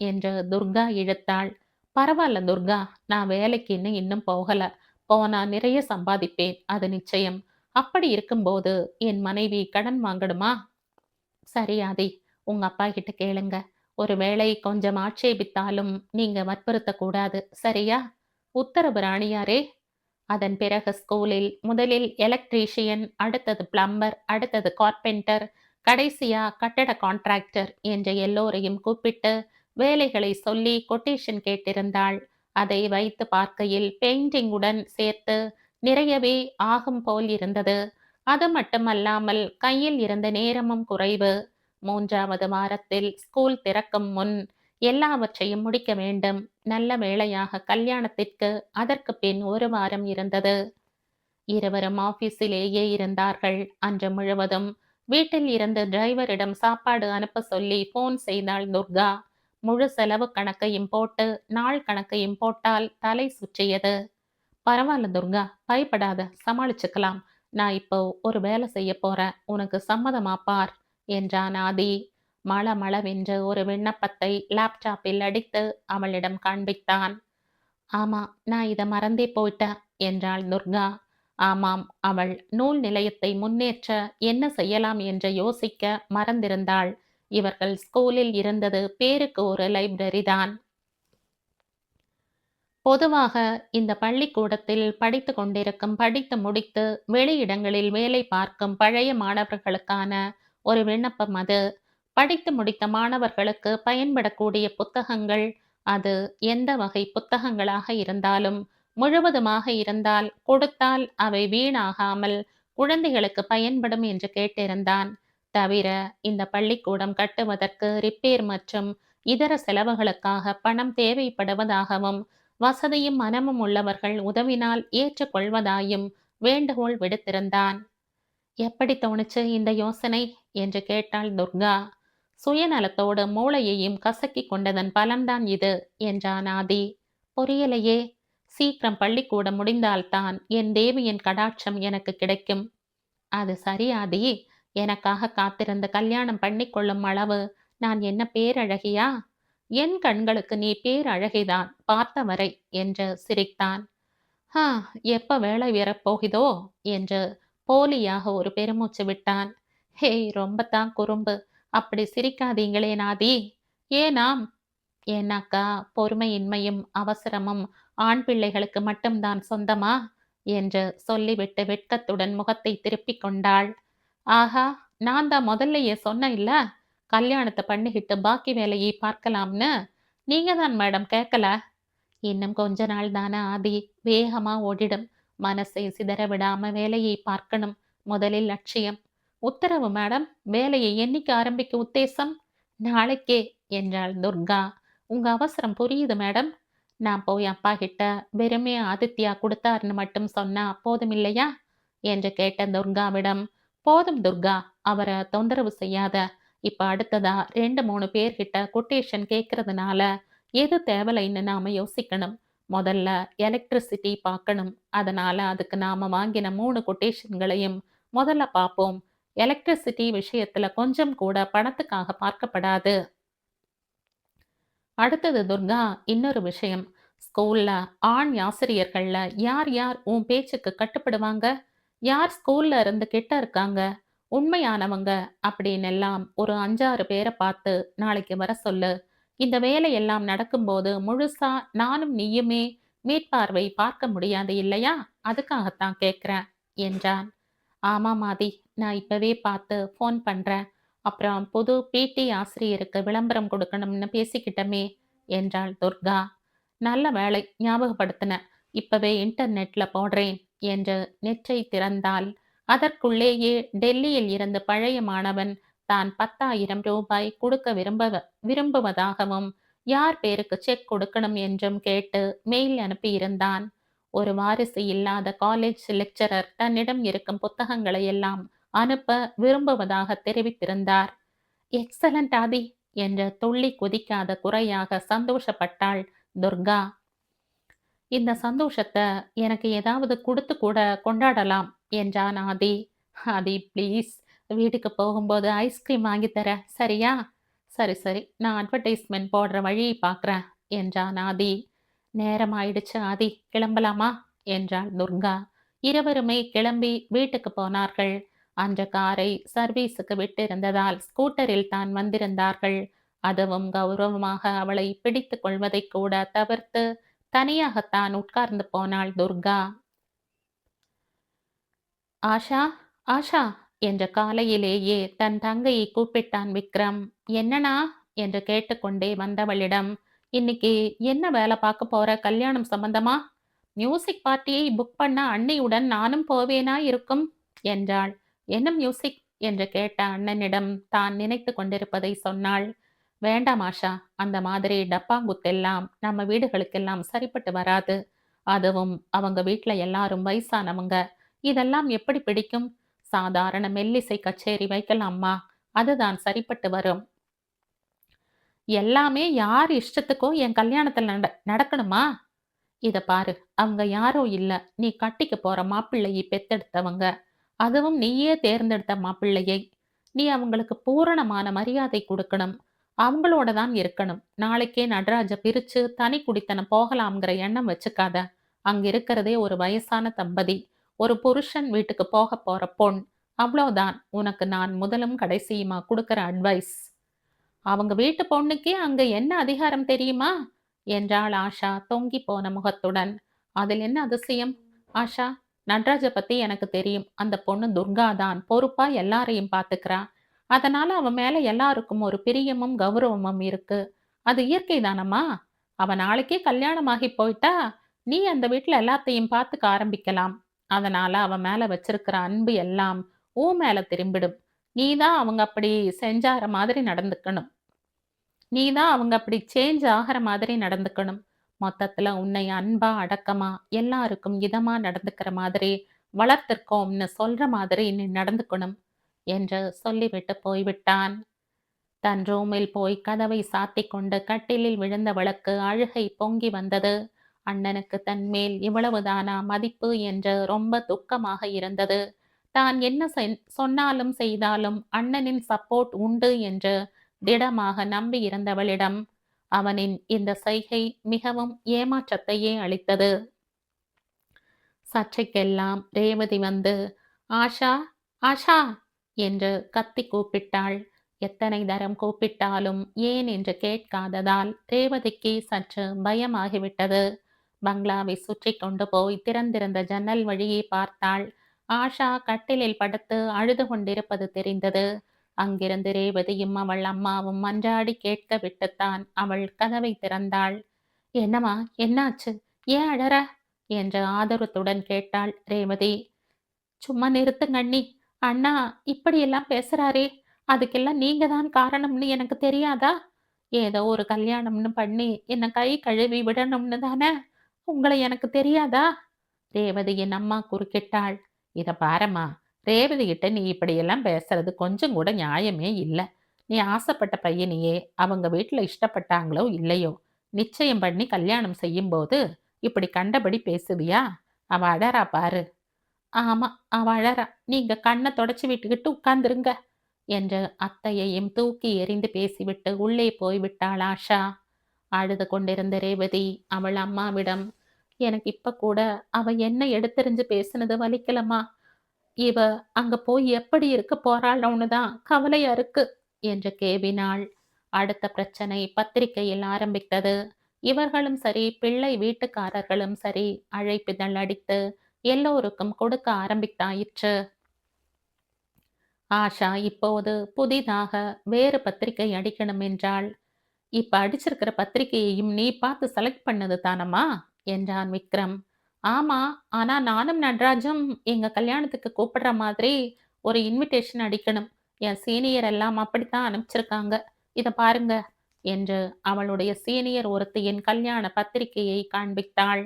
S1: என்று துர்கா இழுத்தாள். பரவாயில்ல துர்கா, நான் வேலைக்குன்னு இன்னும் போகல. போனா நிறைய சம்பாதிப்பேன், அது நிச்சயம். அப்படி இருக்கும்போது என் மனைவி கடன் வாங்கணுமா? சரி ஆதி, உங்க அப்பா கிட்ட கேளுங்க. ஒருவேளை கொஞ்சம் ஆட்சேபித்தாலும் நீங்க வற்புறுத்தக் கூடாது. சரியா? உத்தரவு ராணியாரே. அதன் பிறகு ஸ்கூலில் முதலில் எலக்ட்ரீஷியன், அடுத்தது பிளம்பர், அடுத்தது கார்பெண்டர், கடைசியா கட்டட கான்ட்ராக்டர் என்று எல்லோரையும் கூப்பிட்டு வேலைகளை சொல்லி கொட்டேஷன் கேட்டிருந்தாள். அதை வைத்து பார்க்கையில் பெயிண்டிங்குடன் சேர்த்து நிறையவே ஆகும் போல் இருந்தது. அது மட்டுமல்லாமல் கையில் இருந்த நேரமும் குறைவு. 3வது வாரத்தில் ஸ்கூல் திறக்கும் முன் எல்லாவற்றையும் முடிக்க வேண்டும். நல்ல வேளையாக கல்யாணத்திற்கு அதற்கு பின் 1 வாரம் இருந்தது. இருவரும் ஆபீஸிலேயே இருந்தார்கள் அன்று முழுவதும். வீட்டில் இருந்து டிரைவரிடம் சாப்பாடு அனுப்ப சொல்லி போன் செய்தாள் துர்கா. முழு செலவு கணக்கையும் போட்டு நாள் கணக்கையும் போட்டால் தலை சுற்றியது. பரவாயில்ல துர்கா, பயப்படாத, சமாளிச்சுக்கலாம். நான் இப்போ ஒரு வேலை செய்ய போறேன். உனக்கு சம்மதமா பார் என்றான் ஆதி. மளமளவென்று ஒரு விண்ணப்பத்தை லேப்டாப்பில் அடித்து அவளிடம் காண்பித்தான். ஆமா, நான் இதை மறந்தே போயிட்டேன் என்றாள் துர்கா. ஆமாம், அவள் நூல் நிலையத்தை முன்னேற்ற என்ன செய்யலாம் என்று யோசிக்க மறந்திருந்தாள். இவர்கள் ஸ்கூலில் இருந்தது பேருக்கு ஒரு லைப்ரரி தான். பொதுவாக இந்த பள்ளிக்கூடத்தில் படித்து கொண்டிருக்கும், படித்து முடித்து வெளியிடங்களில் வேலை பார்க்கும் பழைய மாணவர்களுக்கான ஒரு விண்ணப்பம் அது. படித்து முடித்த மாணவர்களுக்கு பயன்படக்கூடிய புத்தகங்கள், அது எந்த வகை புத்தகங்களாக இருந்தாலும், முழுவதுமாக இருந்தால் கொடுத்தால் அவை வீணாகாமல் குழந்தைகளுக்கு பயன்படும் என்று கேட்டிருந்தான். தவிர இந்த பள்ளிக்கூடம் கட்டுவதற்கு ரிப்பேர் மற்றும் இதர செலவுகளுக்காக பணம் தேவைப்படுவதாகவும், வசதியும் மனமும் உள்ளவர்கள் உதவினால் ஏற்றுக்கொள்வதாயும் வேண்டுகோள் விடுத்திருந்தான். எப்படி தோணுச்சு இந்த யோசனை என்று கேட்டாள் துர்கா. சுயநலத்தோடு மூளையையும் கசக்கிக் கொண்டதன் பலன்தான் இது என்றான் ஆதி. புரியலையே. சீக்கிரம் பள்ளிக்கூடம் முடிந்தால்தான் என் தேவியின் கடாட்சம் எனக்கு கிடைக்கும். அது சரி ஆதி. எனக்காக காத்திருந்து கல்யாணம் பண்ணிக்கொள்ளும் அளவு நான் என்ன பேரழகியா? என் கண்களுக்கு நீ பேரழகிதான் பார்த்தவரை என்று சிரித்தான். ஹா, எப்ப வேலை வரப்போகுதோ என்று போலியாக ஒரு பெருமூச்சு விட்டான். ஹேய், ரொம்பத்தான் குறும்பு. அப்படி சிரிக்காதீங்களே நாதி. ஏனாம்? ஏன்னாக்கா பொறுமையின்மையும் அவசரமும் ஆண் பிள்ளைகளுக்கு மட்டும்தான் சொந்தமா என்று சொல்லிவிட்டு வெட்கத்துடன் முகத்தை திருப்பிக் கொண்டாள். ஆஹா, நான் தான் முதல்லயே சொன்னேன் இல்ல, கல்யாணத்தை பண்ணிக்கிட்டு பாக்கி வேலையை பார்க்கலாம்னு. நீங்க தான் மேடம் கேட்கல. இன்னும் கொஞ்ச நாள் தானே ஆதி, வேகமா ஓடிடும். மனசை சிதற விடாம வேலையை பார்க்கணும். முதலில் லட்சியம். உத்தரவு மேடம். வேலையை என்னைக்கு ஆரம்பிக்க உத்தேசம்? நாளைக்கே என்றாள் துர்கா. உங்க அவசரம் புரியுது மேடம். நான் போய் அப்பா கிட்ட வெறுமே ஆதித்யா கொடுத்தாருன்னு மட்டும் சொன்னா போதுமில்லையா என்று கேட்ட துர்காவிடம், போதும் துர்கா, அவரை தொந்தரவு செய்யாத. இப்ப அடுத்ததா 2-3 பேர்கிட்ட கொட்டேஷன் கேட்கறதுனால எது தேவலைன்னு நாம யோசிக்கணும். முதல்ல எலக்ட்ரிசிட்டி பார்க்கணும். அதனால அதுக்கு நாம வாங்கின 3 கொட்டேஷன்களையும் முதல்ல பார்ப்போம். எலக்ட்ரிசிட்டி விஷயத்துல கொஞ்சம் கூட பணத்துக்காக பார்க்கப்படாது. அடுத்தது துர்கா, இன்னொரு விஷயம். ஸ்கூல்ல ஆண் ஆசிரியர்கள்ல யார் யார் உன் பேச்சுக்கு கட்டுப்படுவாங்க? யார் ஸ்கூல்ல இருந்து கிட்ட இருக்காங்க, உண்மையானவங்க அப்படின்னு எல்லாம் ஒரு 5-6 பேரை பார்த்து நாளைக்கு வர சொல்லு. இந்த வேலையெல்லாம் நடக்கும்போது முழுசா நானும் நீயுமே மீட்பார்வை பார்க்க முடியாது இல்லையா? அதுக்காகத்தான் கேட்கிறேன் என்றான். ஆமா மாதி, நான் இப்பவே பார்த்து ஃபோன் பண்றேன். அப்புறம் புது பிடி ஆசிரியருக்கு விளம்பரம் கொடுக்கணும்னு பேசிக்கிட்டமே என்றாள் துர்கா. நல்ல வேளை ஞாபகப்படுத்தின. இப்பவே இன்டர்நெட்ல போடுறேன் என்று நெற்றை திறந்தாள். அதற்குள்ளேயே டெல்லியில் இருந்து பழைய மாணவன் தான் 10,000 ரூபாய் கொடுக்க விரும்புவதாகவும் யார் பேருக்கு செக் கொடுக்கணும் என்றும் கேட்டு மெயில் அனுப்பியிருந்தான். ஒரு வாரிசு இல்லாத காலேஜ் லெக்சரர் தன்னிடம் இருக்கும் புத்தகங்களை எல்லாம் அனுப்ப விரும்புவதாக தெரிவித்திருந்தார். எக்ஸலண்ட் ஆதி என்று துள்ளி குதிக்காத குறையாக சந்தோஷப்பட்டாள் துர்கா. இந்த சந்தோஷத்தை எனக்கு ஏதாவது கொடுத்து கூட கொண்டாடலாம் என்றான் ஆதி. ஆதி ப்ளீஸ், வீட்டுக்கு போகும்போது ஐஸ்கிரீம் வாங்கி தர சரியா? சரி சரி, நான் அட்வர்டைஸ்மெண்ட் போடுற வழியை பார்க்குறேன் என்றான் ஆதி. நேரம் ஆயிடுச்சு ஆதி, கிளம்பலாமா என்றாள் துர்கா. இருவருமே கிளம்பி வீட்டுக்கு போனார்கள். அந்த காரை சர்வீஸுக்கு விட்டிருந்ததால் ஸ்கூட்டரில் தான் வந்திருந்தார்கள். அதுவும் கௌரவமாக அவளை பிடித்து கொள்வதை கூட தவிர்த்து தனியாகத்தான் உட்கார்ந்து போனாள் துர்கா. ஆஷா, ஆஷா என்ற காலையிலேயே தன் தங்கையை கூப்பிட்டான் விக்ரம். என்னண்ணா என்று கேட்டுக்கொண்டே வந்தவளிடம், இன்னைக்கு என்ன வேலை பார்க்க போற, கல்யாணம் சம்பந்தமா? மியூசிக் பார்ட்டியை புக் பண்ண அண்ணியுடன் நானும் போவேனா இருக்கும் என்றாள். என்ன மியூசிக் என்று கேட்ட அண்ணனிடம் தான் நினைத்து கொண்டிருப்பதை சொன்னாள். வேண்டாம் ஆஷா, அந்த மாதிரி டப்பாங்குத்தெல்லாம் நம்ம வீடுகளுக்கெல்லாம் சரிப்பட்டு வராது. அதுவும் அவங்க வீட்ல எல்லாரும் வயசானவங்க. இதெல்லாம் எப்படி பிடிக்கும்? சாதாரண மெல்லிசை கச்சேரி வைக்கலாம்மா, அதுதான் சரிப்பட்டு வரும். எல்லாமே யார் இஷ்டத்துக்கோ என் கல்யாணத்துல நடக்கணுமா? இத பாரு, அவங்க யாரோ இல்ல, நீ கட்டிக்க போற மாப்பிள்ளையை பெத்தெடுத்தவங்க. அதுவும் நீயே தேர்ந்தெடுத்த மாப்பிள்ளையை. நீ அவங்களுக்கு பூரணமான மரியாதை கொடுக்கணும். அவங்களோட தான் இருக்கணும். நாளைக்கே நடராஜ பிரிச்சு தனி குடித்தனம் போகலாம்ங்கிற எண்ணம் வச்சுக்காத. அங்க இருக்கிறதே ஒரு வயசான தம்பதி. ஒரு புருஷன் வீட்டுக்கு போகப் போற பொண். அவ்வளோதான் உனக்கு நான் முதலும் கடைசியுமா குடுக்கிற அட்வைஸ். அவங்க வீட்டு பொண்ணுக்கே அங்க என்ன அதிகாரம் தெரியுமா? என்றாள் ஆஷா தொங்கிப் போன முகத்துடன். அதில் என்ன அதிசயம்? ஆஷா, நட்ராஜ பத்தி எனக்கு தெரியும். அந்த பொண்ணு துர்கா தான் பொறுப்பா எல்லாரையும் பாத்துக்கிறா. அதனால அவன் மேல எல்லாருக்கும் ஒரு பிரியமும் கௌரவமும் இருக்கு. அது இயற்கை தானம்மா. அவ நாளைக்கே கல்யாணமாகி போயிட்டா நீ அந்த வீட்ல எல்லாத்தையும் பாத்துக்க ஆரம்பிக்கலாம். அதனால அவன் மேல வச்சிருக்கிற அன்பு எல்லாம் உன் மேல திரும்பிடும். நீதான் அவங்க அப்படி செஞ்சார மாதிரி நடந்துக்கணும். நீதான் அவங்க அப்படி சேஞ்ச் ஆகிற மாதிரி நடந்துக்கணும். மொத்தத்துல உன்னை அன்பா, அடக்கமா, எல்லாருக்கும் இதமா நடந்துக்கிற மாதிரி வளர்த்திருக்கோம்னு சொல்ற மாதிரி நீ நடந்துக்கணும் என்று சொல்லிவிட்டு போய்விட்டான். தன் ரூமில் போய் கதவை சாத்திக் கொண்டு கட்டிலில் விழுந்தவளுக்கு அழுகை பொங்கி வந்தது. அண்ணனுக்கு தன் மேல் இவ்வளவுதானா மதிப்பு என்று ரொம்ப துக்கமாக இருந்தது. தான் என்ன சொன்னாலும் செய்தாலும் அண்ணனின் சப்போர்ட் உண்டு என்று திடமாக நம்பி இருந்தவளிடம் அவனின் இந்த செய்கை மிகவும் ஏமாற்றத்தையே அளித்தது. சர்ச்சைக்கெல்லாம் ரேவதி வந்து ஆஷா, ஆஷா என்று கத்தி கூப்பிட்டாள். எத்தனை தரம் கூப்பிட்டாலும் ஏன் என்று கேட்காததால் ரேவதிக்கு சற்று பயமாகிவிட்டது. பங்களாவை சுற்றி கொண்டு போய் திறந்திருந்த ஜன்னல் வழியே பார்த்தாள். ஆஷா கட்டிலில் படுத்து அழுது கொண்டிருப்பது தெரிந்தது. அங்கிருந்து ரேவதியும் அவள் அம்மாவும் மன்றாடி கேட்க விட்டுத்தான் அவள் கதவை திறந்தாள். என்னம்மா, என்னாச்சு? ஏன் அழற என்று ஆதரத்துடன் கேட்டாள் ரேவதி. சும்மா நிறுத்துங்க அண்ணி. அண்ணா இப்படியெல்லாம் பேசுறாரே, அதுக்கெல்லாம் நீங்க தான் காரணம்னு எனக்கு தெரியாதா? ஏதோ ஒரு கல்யாணம்னு பண்ணி என்ன கை கழுவி விடணும்னு தானே. உங்களை எனக்கு தெரியாதா? ரேவதியின் அம்மா குறுக்கிட்டாள். இத பாரம்மா, ரேவதி கிட்ட நீ இப்படியெல்லாம் பேசுறது கொஞ்சம் கூட நியாயமே இல்ல. நீ ஆசைப்பட்ட பையனையே அவங்க வீட்டுல இஷ்டப்பட்டாங்களோ இல்லையோ, நிச்சயம் பண்ணி கல்யாணம் செய்யும்போது இப்படி கண்டபடி பேசுவியா? அவ அழறா பாரு. ஆமா, அவ அழறா. நீங்க கண்ணை தொடச்சு விட்டுக்கிட்டு உட்கார்ந்துருங்க என்று அத்தையையும் தூக்கி எறிந்து பேசிவிட்டு உள்ளே போய்விட்டாள் ஆஷா. அழுது கொண்டிருந்த ரேவதி அவள் அம்மாவிடம், எனக்கு இப்ப கூட அவ என்ன எடுத்தெறிஞ்சு பேசுனது வலிக்கலம்மா. இவ அங்க போய் எப்படி இருக்க போறாளோன்னு தான் கவலையா இருக்கு என்று கேவினாள். அடுத்த பிரச்சனை பத்திரிகையில் ஆரம்பித்தது. இவர்களும் சரி, பிள்ளை வீட்டுக்காரர்களும் சரி, அழைப்பிதழ் அடித்து எல்லோருக்கும் கொடுக்க ஆரம்பித்தாயிற்று. ஆஷா இப்போது புதிதாக வேறு பத்திரிகை அடிக்கணும் என்றாள். இப்ப அடிச்சிருக்கிற பத்திரிகையையும் நீ பார்த்து செலக்ட் பண்ணது தானம்மா என்றான் விக்ரம். ஆமா, ஆனா நானும் நட்ராஜும் எங்க கல்யாணத்துக்கு கூப்பிடுற மாதிரி ஒரு இன்விடேஷன் அடிக்கணும். என் சீனியர் எல்லாம் அப்படித்தான் அனுப்பிச்சிருக்காங்க. இத பாருங்க என்று அவளுடைய சீனியர் ஒருத்தியின் கல்யாண பத்திரிகையை காண்பித்தாள்.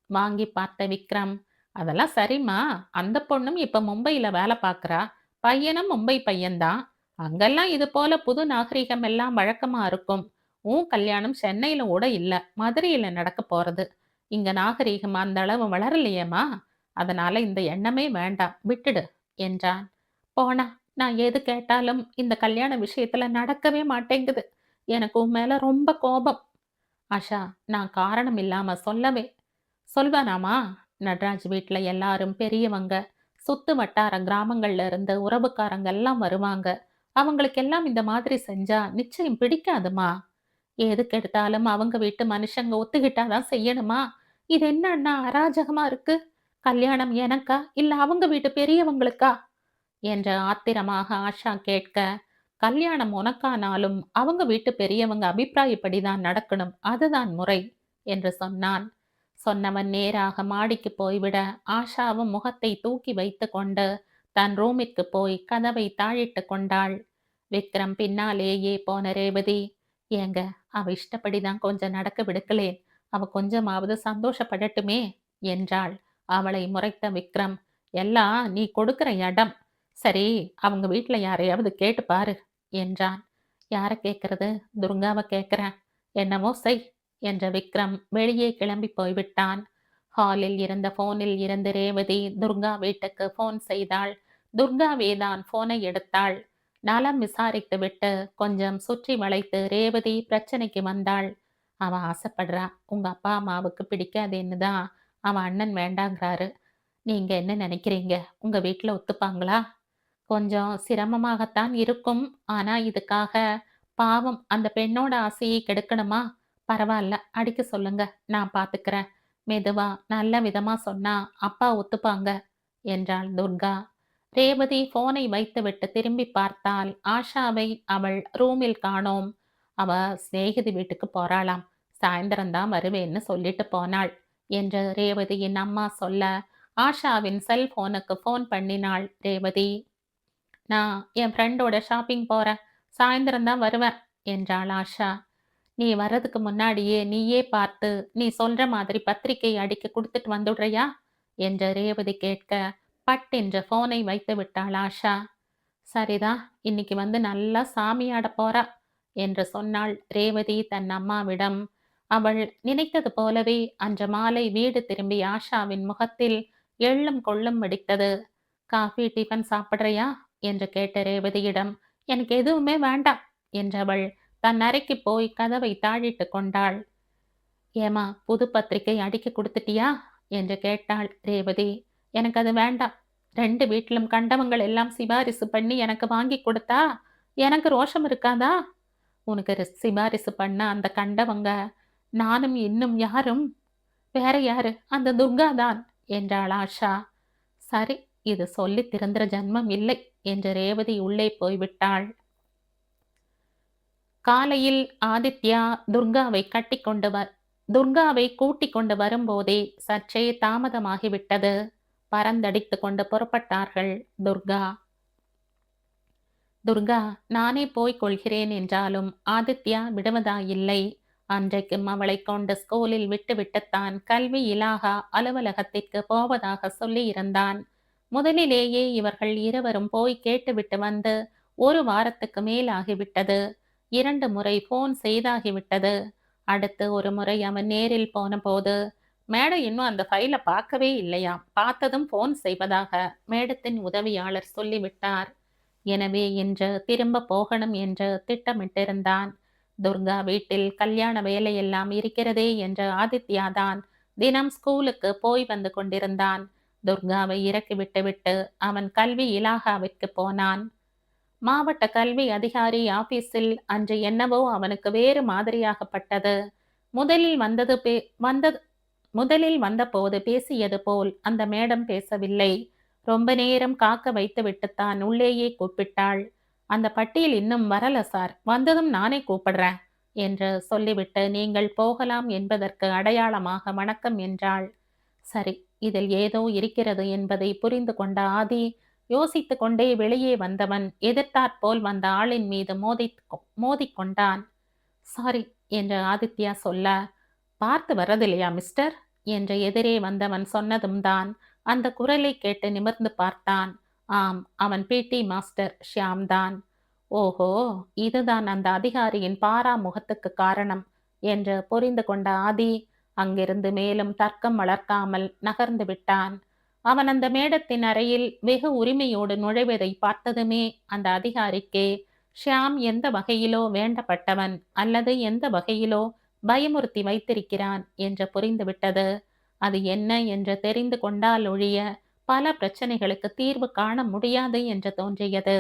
S1: வாங்கி பார்த்த விக்ரம், அதெல்லாம் சரிம்மா. அந்த பொண்ணும் இப்ப மும்பையில வேலை பார்க்கறா. பையனும் மும்பை பையன்தான். அங்கெல்லாம் இது போல புது நாகரிகம் எல்லாம் வழக்கமா இருக்கும். உன் கல்யாணம் சென்னையில கூட இல்ல, மதுரையில நடக்க போறது. இங்க நாகரீகம் அந்த அளவு வளரலையேம்மா. அதனால இந்த எண்ணமே வேண்டாம், விட்டுடு என்றான். போனா, நான் எது கேட்டாலும் இந்த கல்யாண விஷயத்துல நடக்கவே மாட்டேங்குது. எனக்கு உன் மேல ரொம்ப கோபம். ஆஷா, நான் காரணம் இல்லாம சொல்வேனாமா? நட்ராஜ் வீட்ல எல்லாரும் பெரியவங்க. சுத்து வட்டார கிராமங்கள்ல இருந்து உறவுக்காரங்க எல்லாம் வருவாங்க. அவங்களுக்கெல்லாம் இந்த மாதிரி செஞ்சா நிச்சயம் பிடிக்காதுமா. எதுக்கெடுத்தாலும் அவங்க வீட்டு மனுஷங்க ஒத்துக்கிட்டாதான் செய்யணுமா? இது என்னன்னா அராஜகமா இருக்கு? கல்யாணம் எனக்கா இல்ல அவங்க வீட்டு பெரியவங்களுக்கா என்ற ஆத்திரமாக ஆஷா கேட்க, கல்யாணம் உனக்கானாலும் அவங்க வீட்டு பெரியவங்க அபிப்பிராயப்படிதான் நடக்கணும், அதுதான் முறை என்று சொன்னான். சொன்னவன் நேராக மாடிக்கு போய்விட ஆஷாவும் முகத்தை தூக்கி வைத்து கொண்டு தன் ரூமிற்கு போய் கதவை தாழிட்டு கொண்டாள். விக்ரம் பின்னாலேயே போன ரேவதி, ஏங்க, அவ இஷ்டப்படிதான் கொஞ்சம் நடக்க விடுக்கலேன். அவ கொஞ்சமாவது சந்தோஷப்படட்டுமே என்றாள். அவளை முறைத்த விக்ரம், எல்லாம் நீ கொடுக்கிற இடம். சரி, அவங்க வீட்ல யாரையாவது கேட்டு பாரு என்றான். யார கேட்கறது? துர்காவை கேட்கிறேன். என்னவோ செய் என்ற விக்ரம் வெளியே கிளம்பி போய்விட்டான். ஹாலில் இருந்த போனில் இருந்து ரேவதி துர்கா வீட்டுக்கு போன் செய்தாள். துர்காவேதான் போனை எடுத்தாள். நலம் விசாரித்து விட்டு கொஞ்சம் சுற்றி வளைத்து ரேவதி பிரச்சனைக்கு வந்தாள். அவ ஆசைப்படுறா. உங்க அப்பா அம்மாவுக்கு பிடிக்காதேன்னு தான் அவன் அண்ணன் வேண்டாங்கிறாரு. நீங்க என்ன நினைக்கிறீங்க? உங்க வீட்ல ஒத்துப்பாங்களா? கொஞ்சம் சிரமமாகத்தான் இருக்கும். ஆனா, இதுக்காக பாவம் அந்த பெண்ணோட ஆசையை கெடுக்கணுமா? பரவால்ல. அடிக்க சொல்லுங்க. நான் பாத்துக்கிறேன். மெதுவா, நல்ல விதமா சொன்னா அப்பா ஒத்துப்பாங்க என்றாள் துர்கா. ரேவதி ஃபோனை வைத்துவிட்டு திரும்பி பார்த்தாள். ஆஷாவை அவள் ரூமில் காணோம். அவ சிநேகிதி வீட்டுக்கு போறாளாம். சாயந்தரம் தான் வருவேன்னு சொல்லிட்டு போனாள் என்று ரேவதியின் அம்மா சொல்ல, ஆஷாவின் செல்போனுக்கு ஃபோன் பண்ணினாள் ரேவதி. நான் என் ஃப்ரெண்டோட ஷாப்பிங் போறேன். சாயந்தரம் தான் வருவேன் என்றாள் ஆஷா. நீ வர்றதுக்கு முன்னாடியே நீயே பார்த்து நீ சொல்ற மாதிரி பத்திரிக்கை அடிக்க குடுத்துட்டு வந்துடுறியா? என்று ரேவதி கேட்க, பட்டென்று ஃபோனை வைத்து விட்டாள் ஆஷா. சரிதான், இன்னைக்கு வந்து நல்லா சாமி ஆடப் போறா என்று சொன்னாள் ரேவதி தன் அம்மாவிடம். அவள் நினைத்தது போலவே அன்று மாலை வீடு திரும்பிய ஆஷாவின் முகத்தில் எள்ளும் கொள்ளும் வெடித்தது. காஃபி, டிஃபன் சாப்பிடுறியா என்று கேட்ட ரேவதியிடம், எனக்கு எதுவுமே வேண்டாம் என்றவள் தன் அறைக்கு போய் கதவை தாழிட்டு கொண்டாள். ஏம்மா, புது பத்திரிக்கை அடிக்க குடுத்துட்டியா என்று கேட்டாள் ரேவதி. எனக்கு அது வேண்டாம். 2 வீட்டிலும் கண்டவங்கள் எல்லாம் சிபாரிசு பண்ணி எனக்கு வாங்கி கொடுத்தா எனக்கு ரோஷம் இருக்காதா? உனக்கு சிபாரிசு பண்ண அந்த கண்டவங்க நானும் இன்னும் யாரும்? வேற யாரு? அந்த துர்கா தான் என்றாள் ஆஷா. சரி, இது சொல்லி திருந்துற ஜன்மம் இல்லை என்று ரேவதி உள்ளே போய்விட்டாள். காலையில் ஆதித்யா துர்காவை கூட்டிக் கொண்டு வரும்போதே சற்றே தாமதமாகிவிட்டது. பறந்தடித்துக் கொண்டு புறப்பட்டார்கள் துர்கா. துர்கா, நானே போய்க் கொள்கிறேன் என்றாலும் ஆதித்யா விடுவதாயில்லை. அன்றைக்கும் அவளைக் கொண்டு ஸ்கூலில் விட்டுவிட்டுத்தான் கல்வி இலாகா அலுவலகத்திற்கு போவதாக சொல்லியிருந்தான். முதலிலேயே இவர்கள் இருவரும் போய் கேட்டுவிட்டு வந்து 1 வாரத்துக்கு மேலாகிவிட்டது. 2 முறை போன் செய்தாகிவிட்டது. அடுத்து ஒரு முறை அவன் நேரில் போனபோது, மேடம் இன்னும் அந்த ஃபைல பார்க்கவே இல்லையாம். பார்த்ததும் போன் செய்வதாக மேடத்தின் உதவியாளர் சொல்லிவிட்டார். எனவே இன்று திரும்ப போகணும் என்று திட்டமிட்டிருந்தான். துர்கா வீட்டில் கல்யாண வேலையெல்லாம் இருக்கிறதே என்று ஆதித்யாதான் தினம் ஸ்கூலுக்கு போய் வந்து கொண்டிருந்தான். துர்காவை இறக்கி விட்டுவிட்டு அவன் கல்வி இலாகாவிற்கு போனான். மாவட்ட கல்வி அதிகாரி ஆபீஸில் அன்று என்னவோ அவனுக்கு வேறு மாதிரியாகப்பட்டது. முதலில் வந்தது பே வந்தது முதலில் வந்தபோது பேசியது போல் அந்த மேடம் பேசவில்லை. ரொம்ப நேரம் காக்க வைத்து விட்டுத்தான் உள்ளேயே கூப்பிட்டாள். அந்த பட்டியல் இன்னும் வரல சார், வந்ததும் நானே கூப்பிடுறேன் என்று சொல்லிவிட்டு நீங்கள் போகலாம் என்பதற்கு அடையாளமாக வணக்கம் என்றாள். சரி, இதில் ஏதோ இருக்கிறது என்பதை புரிந்து கொண்ட ஆதி யோசித்துக் கொண்டே வெளியே வந்தவன் எதிர்த்தாற்போல் வந்த ஆளின் மீது மோதிக்கொண்டான். சாரி என்று ஆதித்யா சொல்ல, பார்த்து வர்றதில்லையா மிஸ்டர் என்று எதிரே வந்தவன் சொன்னதும் தான் அந்த குரலை கேட்டு நிமிர்ந்து பார்த்தான். ஆம், அவன் பிடி மாஸ்டர் ஷியாம் தான். ஓஹோ, இதுதான் அந்த அதிகாரியின் பாராமுகத்துக்கு காரணம் என்று புரிந்து கொண்ட ஆதி அங்கிருந்து மேலும் தர்க்கம் வளர்க்காமல் நகர்ந்து விட்டான். அவன் அந்த மேடத்தின் அறையில் வெகு உரிமையோடு நுழைவதை பார்த்ததுமே அந்த அதிகாரிக்கு ஷியாம் எந்த வகையிலோ வேண்டப்பட்டவன் அல்லது எந்த வகையிலோ பயமுறுத்தி வைத்திருக்கிறான் என்று புரிந்துவிட்டது. அது என்ன என்று தெரிந்து கொண்டால் ஒழிய பல பிரச்சனைகளுக்கு தீர்வு காண முடியாது என்று தோன்றியது.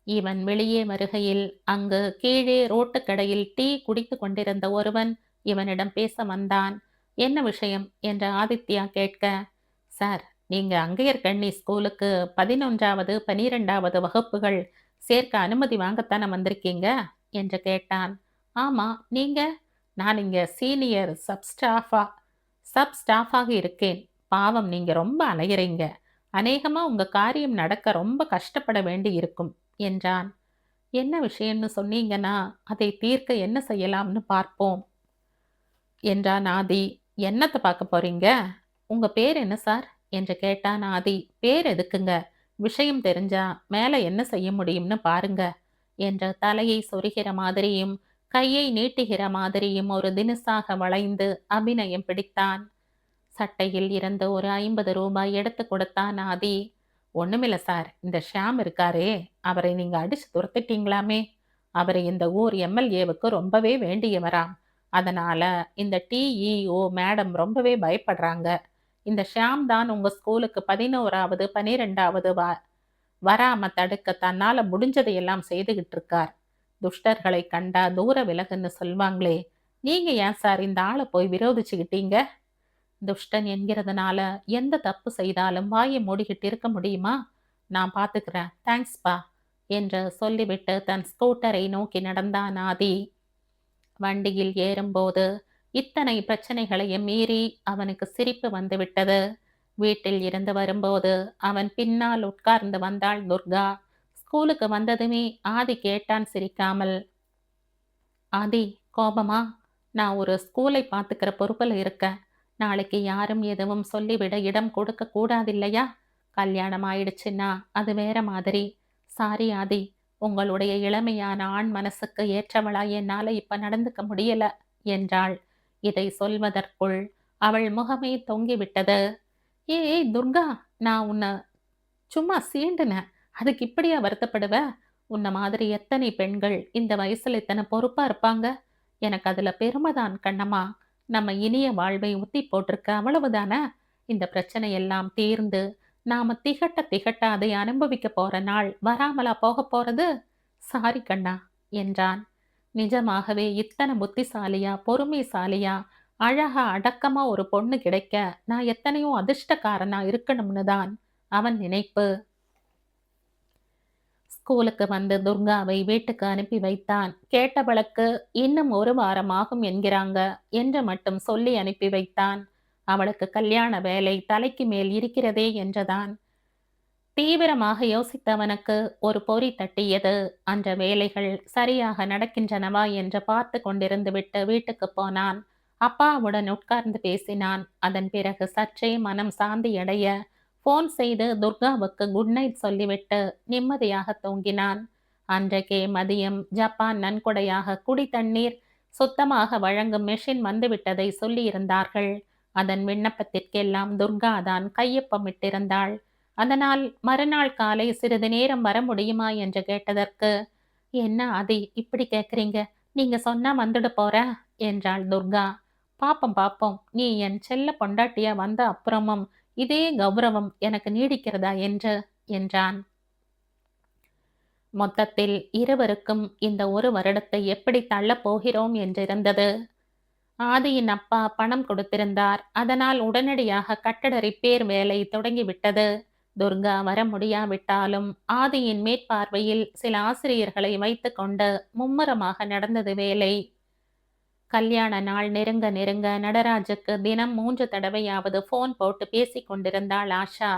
S1: இவன் வெளியே வருகையில் அங்கு கீழே ரோட்டுக்கடையில் டீ குடித்து கொண்டிருந்த ஒருவன் இவனிடம் பேச வந்தான். என்ன விஷயம் என்று ஆதித்யா கேட்க, சார், நீங்க அங்கையர் கண்ணி ஸ்கூலுக்கு 11வது 12வது வகுப்புகள் சேர்க்க அனுமதி வாங்கத்தானே வந்திருக்கீங்க என்று கேட்டான். ஆமா, நீங்க? நான் இங்க சீனியர் சப் ஸ்டாஃபாக இருக்கேன். பாவம், நீங்க ரொம்ப அலையிறீங்க. அநேகமா உங்க காரியம் நடக்க ரொம்ப கஷ்டப்பட வேண்டி இருக்கும் என்றான். என்ன விஷயம்னு சொன்னீங்கன்னா அதை தீர்க்க என்ன செய்யலாம்னு பார்ப்போம் என்றான் ஆதி. என்னத்தை பார்க்க போறீங்க? உங்க பேர் என்ன சார் என்று கேட்டான் ஆதி. பேர் எதுக்குங்க? விஷயம் தெரிஞ்சா மேல என்ன செய்ய முடியும்னு பாருங்க என்று தலையை சொரிகிற மாதிரியும் கையை நீட்டுகிற மாதிரியும் ஒரு தினுசாக வளைந்து அபிநயம் பிடித்தான். சட்டையில் இருந்து ஒரு 50 ரூபாய் எடுத்து கொடுத்தான் ஆதி. ஒண்ணுமில்ல சார், இந்த ஷியாம் இருக்காரே, அவரை நீங்க அடிச்சு துரத்திட்டீங்களாமே. அவரை இந்த ஊர் எம்எல்ஏவுக்கு ரொம்பவே வேண்டியவராம். அதனால இந்த டிஇஓ மேடம் ரொம்பவே பயப்படுறாங்க. இந்த ஷியாம் தான் உங்க ஸ்கூலுக்கு 11வது 12வது வராம தடுக்க தன்னால முடிஞ்சதையெல்லாம் செய்துகிட்டு இருக்கார். துஷ்டர்களை கண்டா தூர விலகுன்னு சொல்வாங்களே, நீங்க ஏன் சார் இந்த ஆளை போய் விரோதிச்சுக்கிட்டீங்க? துஷ்டன் என்கிறதுனால எந்த தப்பு செய்தாலும் வாயை மூடிக்கிட்டு இருக்க முடியுமா? நான் பாத்துக்கிறேன், தேங்க்ஸ்பா என்று சொல்லிவிட்டு தன் ஸ்கூட்டரை நோக்கி நடந்தான் ஆதி. வண்டியில் ஏறும்போது இத்தனை பிரச்சனைகளையும் மீறி அவனுக்கு சிரிப்பு வந்துவிட்டது. வீட்டில் இருந்து வரும்போது அவன் பின்னால் உட்கார்ந்து வந்தாள் துர்கா. ஸ்கூலுக்கு வந்ததுமே ஆதி கேட்டான் சிரிக்காமல். ஆதி, கோபமா? நான் ஒரு ஸ்கூலை பார்த்துக்கிற பொறுப்பில் இருக்கேன். நாளைக்கு யாரும் எதுவும் சொல்லிவிட இடம் கொடுக்க கூடாதில்லையா? கல்யாணம் ஆயிடுச்சுன்னா அது வேற மாதிரி. சாரி ஆதி, உங்களுடைய இளமையான ஆண் மனசுக்கு ஏற்றவளா என்னால இப்ப நடந்துக்க முடியல என்றாள். இதை சொல்வதற்குள் அவள் முகமே தொங்கிவிட்டது. ஏய் துர்கா, நான் உன்னை சும்மா சீண்டுனேன். அதுக்கு இப்படியா வருத்தப்படுவ? உன்ன மாதிரி எத்தனை பெண்கள் இந்த வயசுல இத்தனை பொறுப்பா இருப்பாங்க. எனக்கு அதுல பெருமைதான் கண்ணம்மா. நம்ம இனிய வாழ்வை ஒத்தி போட்டிருக்க, அவ்வளவுதானே. இந்த பிரச்சனை எல்லாம் தீர்ந்து நாம திகட்ட திகட்ட அதை அனுபவிக்க போற நாள் வராமலா போக போறது? சாரி கண்ணா என்றான். நிஜமாகவே இத்தனை புத்திசாலியா, பொறுமைசாலியா, அழகா அடக்கமா ஒரு பொண்ணு கிடைக்க நான் எத்தனையோ அதிர்ஷ்டக்காரனா இருக்கணும்னு தான் அவன் நினைப்பு. ஸ்கூலுக்கு வந்து துர்காவை வீட்டுக்கு அனுப்பி வைத்தான். கேட்டவளுக்கு இன்னும் 1 வாரம் ஆகும் என்கிறாங்க என்று மட்டும் சொல்லி அனுப்பி வைத்தான். அவளுக்கு கல்யாண வேலை தலைக்கு மேல் இருக்கிறதே என்றதான். தீவிரமாக யோசித்தவனுக்கு ஒரு பொறி தட்டியது. அந்த வேலைகள் சரியாக நடக்கின்றனவா என்று பார்த்து கொண்டிருந்து விட்டு வீட்டுக்கு போனான். அப்பாவுடன் உட்கார்ந்து பேசினான். அதன் பிறகு சற்றே மனம் சாந்தியடைய போன் செய்து துர்காவுக்கு குட் நைட் சொல்லிவிட்டு நிம்மதியாக தூங்கினான். அன்றைக்கே மதியம் ஜப்பான் நன்கொடையாக குடி தண்ணீர் சுத்தமாக வழங்கும் மெஷின் வந்துவிட்டதை சொல்லியிருந்தார்கள். அதன் விண்ணப்பத்திற்கெல்லாம் துர்கா தான் கையொப்பமிட்டிருந்தாள். அதனால் மறுநாள் காலை சிறிது நேரம் வர முடியுமா என்று கேட்டதற்கு, என்ன ஆதி இப்படி கேட்குறீங்க? நீங்க சொன்னா வந்துட போற என்றாள் துர்கா. பாப்போம் பாப்போம், நீ என் செல்ல பொண்டாட்டியா வந்த அப்புறமும் இதே கௌரவம் எனக்கு நீடிக்கிறதா என்றான். மொத்தத்தில் இருவருக்கும் இந்த 1 வருடத்தை எப்படி தள்ளப் போகிறோம் என்றிருந்தது. ஆதியின் அப்பா பணம் கொடுத்திருந்தார். அதனால் உடனடியாக கட்டட ரிப்பேர் வேலை தொடங்கிவிட்டது. துர்கா வர முடியாவிட்டாலும் ஆதியின் மேற்பார்வையில் சில ஆசிரியர்களை வைத்து கொண்டு மும்முரமாக நடந்தது வேலை. கல்யாண நாள் நெருங்க நெருங்க நடராஜுக்கு தினம் 3 தடவையாவது போன் போட்டு பேசி கொண்டிருந்தாள் ஆஷா.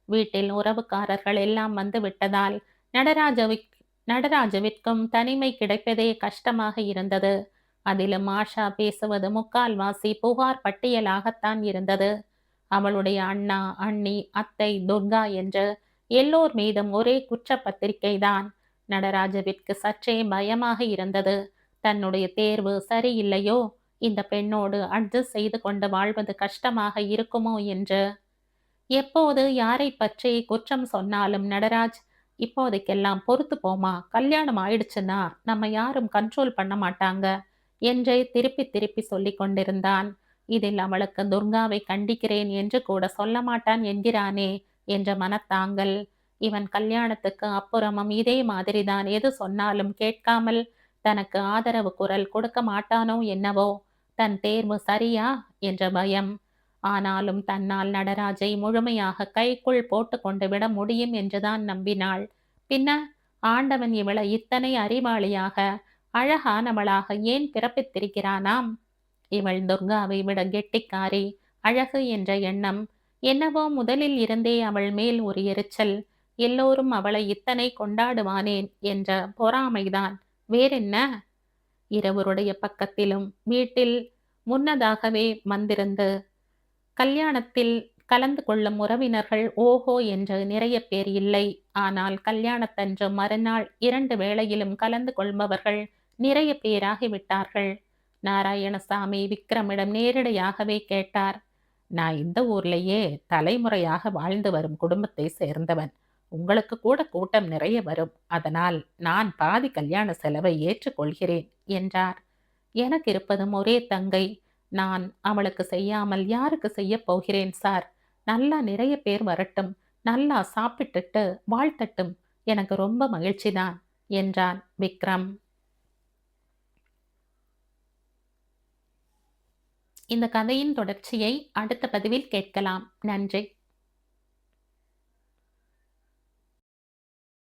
S1: வீட்டில் உறவுக்காரர்கள் எல்லாம் வந்து விட்டதால் நடராஜவிற்கும் தனிமை கிடைப்பதே கஷ்டமாக இருந்தது. அதிலும் ஆஷா பேசுவது முக்கால்வாசி புகார் பட்டியலாகத்தான் இருந்தது. அவளுடைய அண்ணா, அண்ணி, அத்தை, துர்கா என்று எல்லோர் மீதும் ஒரே குற்றப்பத்திரிகை தான். நடராஜவிற்கு சற்றே பயமாக இருந்தது. தன்னுடைய தேர்வு சரியில்லையோ, இந்த பெண்ணோடு அட்ஜஸ்ட் செய்து கொண்டு வாழ்வது கஷ்டமாக இருக்குமோ என்று. எப்போது யாரை பற்றி குற்றம் சொன்னாலும் நடராஜ், இப்போதைக்கெல்லாம் பொறுத்து போமா, கல்யாணம் ஆயிடுச்சுன்னா நம்ம யாரும் கண்ட்ரோல் பண்ண மாட்டாங்க என்றே திருப்பி திருப்பி சொல்லி கொண்டிருந்தான். இதில் அவளுக்கு துர்காவை கண்டிக்கிறேன் என்று கூட சொல்ல மாட்டான் என்கிறானே என்ற மனத்தாங்கல். இவன் கல்யாணத்துக்கு அப்புறமும் இதே மாதிரிதான் எது சொன்னாலும் கேட்காமல் தனக்கு ஆதரவு குரல் கொடுக்க மாட்டானோ என்னவோ. தன் தேர்வு சரியா என்ற பயம். ஆனாலும் தன்னால் நடராஜை முழுமையாக கைக்குள் போட்டு கொண்டு விட முடியும் என்றுதான் நம்பினாள். பின்ன ஆண்டவன் இவளை இத்தனை அறிவாளியாக, அழகானவளாக ஏன் பிறப்பித்திருக்கிறானாம்? இவள் துர்காவை விட கெட்டிக்காரி, அழகு என்ற எண்ணம். என்னவோ முதலில் இருந்தே அவள் மேல் ஒரு எரிச்சல். எல்லோரும் அவளை இத்தனை கொண்டாடுவானேன் என்ற பொறாமைதான், வேறென்ன? இருவருடைய பக்கத்திலும் வீட்டில் முன்னதாகவே வந்திருந்து கல்யாணத்தில் கலந்து கொள்ளும் உறவினர்கள் ஓஹோ என்று நிறைய பேர் இல்லை. ஆனால் கல்யாணத்தன்று மறுநாள் 2 வேளையிலும் கலந்து கொள்பவர்கள் நிறைய பேராகிவிட்டார்கள். நாராயணசாமி விக்ரமிடம் நேரடியாகவே கேட்டார். நான் இந்த ஊர்லேயே தலைமுறையாக வாழ்ந்து வரும் குடும்பத்தை சேர்ந்தவன். உங்களுக்கு கூட கூட்டம் நிறைய வரும். அதனால் நான் பாதி கல்யாண செலவை ஏற்றுக்கொள்கிறேன் என்றார். எனக்கு இருப்பதும் ஒரே தங்கை. நான் அவளுக்கு செய்யாமல் யாருக்கு செய்ய போகிறேன் சார்? நல்லா நிறைய பேர் வரட்டும். நல்லா சாப்பிட்டுட்டு வாழ்த்தட்டும். எனக்கு ரொம்ப மகிழ்ச்சிதான் என்றான் விக்ரம். இந்த கதையின் தொடர்ச்சியை அடுத்த பதிவில் கேட்கலாம். நன்றி.